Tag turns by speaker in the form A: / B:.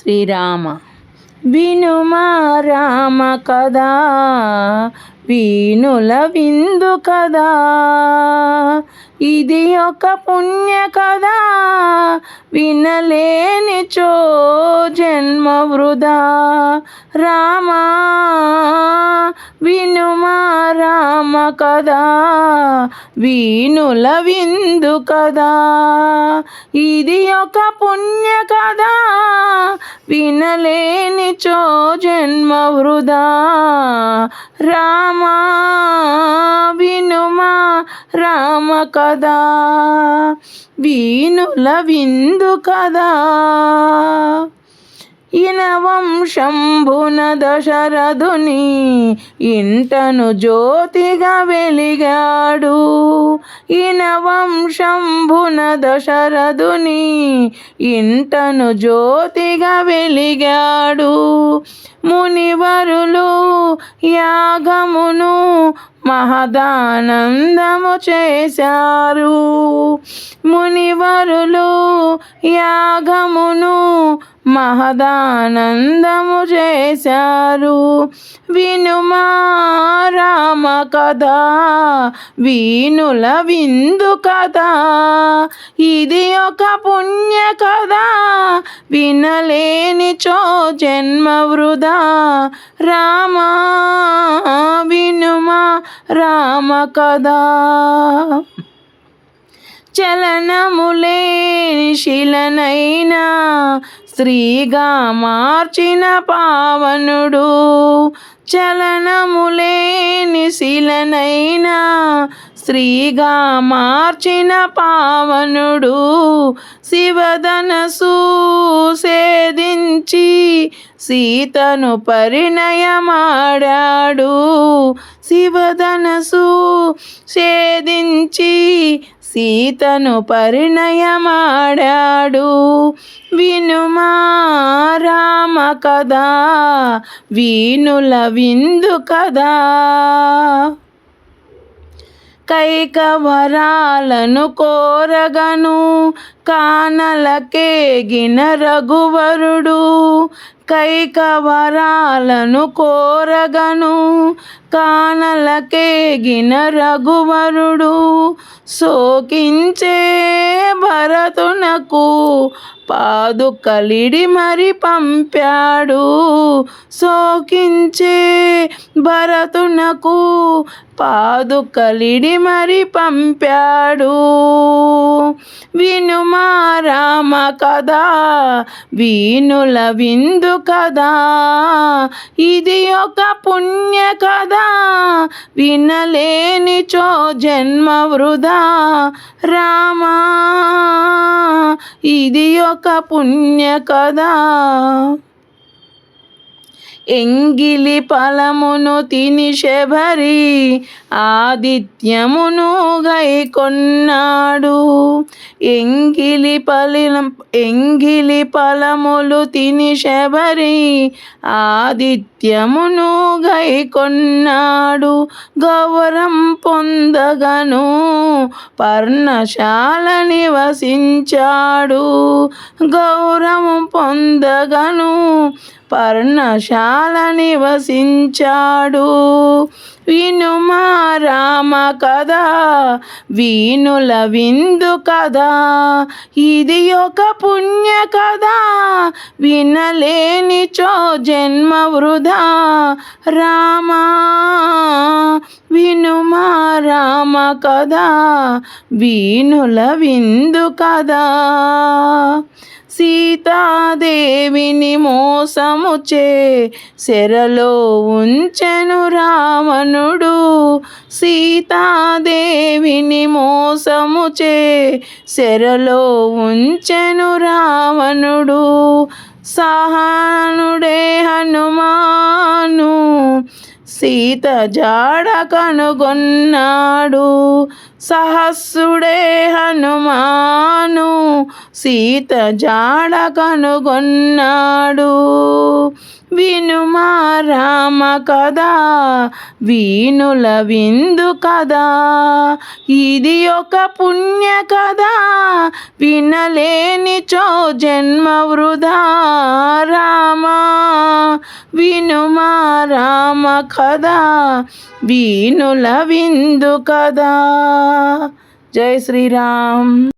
A: శ్రీరామ వినుమా రామ కదా, వీణుల విందు కదా, ఇది ఒక పుణ్య కదా, వినలేనిచో జన్మ వృధా. రామా వినుమా రామ కదా, వీణుల విందు కదా, ఇది ఒక పుణ్య కదా, వినలేనిచో జన్మ వృధా. రామా వినుమా రామ కదా, వీణుల విందు కదా. ఇనవంశంభున దశరథుని ఇంటను జ్యోతిగా వెలిగాడు. ఇనవంశంభున దశరథుని ఇంటను జ్యోతిగా వెలిగాడు. మునివరులు యాగమును మహదానందము చేశారు. మునివరులు యాగమును మహదానందము చేశారు. వినుమా రామ కదా, వీణుల విందు కదా, ఇది ఒక పుణ్య కదా, వినలేనిచో జన్మ వృధా. రామా వినుమా రామ కదా. చలనములేని శిలనైనా స్త్రీగా మార్చిన పావనుడు. చలనములేని శిలనైనా స్త్రీగా మార్చిన పావనుడు. శివధనసు సేదించి సీతను పరిణయమాడాడు. శివధనసు సేదించి సీతను పరిణయమాడాడు. వినుమా రామ కదా, వీణుల విందు కదా. కైకవరాలను కోరగను కానలకేగిన రఘువరుడు. కైకవరాలను కోరగను కానలకేగిన రఘువరుడు. శోకించే భరతునకు పాదుకలిడి మరి పంపాడు. శోకించే భరతునకు పాదుకలిడి మరి పంపాడు. వినుమా రామ కదా, వీణుల విందు కదా, ఇది ఒక పుణ్య కదా, వినలేనిచో జన్మ వృధా. రామా ఇది ఒక పుణ్య కదా. ఎంగిలి ఫలమును తిని శబరి ఆదిత్యమును గైకొన్నాడు. ఎంగిలి ఫలములు తిని శబరి ఆదిత్యమును గైకొన్నాడు. గౌరం పొందగను పర్ణశాల నివసించాడు. గౌరం పొందగను పర్ణశాల నివసించాడు. వినుమా రామ కదా, వీణుల విందు కదా, ఇది ఒక పుణ్య కదా, వినలేనిచో జన్మ వృధా. రామా వినుమా రామ కదా, వీణుల విందు కదా. సీతాదేవిని మోసముచే చెరలో ఉంచెను రావణుడు. సీతాదేవిని మోసముచే చెరలో ఉంచెను రావణుడు. సహానుడే హనుమాను సీత జాడ కనుగొన్నాడు. సహస్రుడే హనుమాను సీత జాడ కనుగొన్నాడు. వినుమా రామ కదా వీణుల విందు కదా, ఇది ఒక పుణ్య కదా వినలేనిచో జన్మ వృధా. రామా వినుమా రామ కదా వీణుల విందు కదా. జై శ్రీరామ్.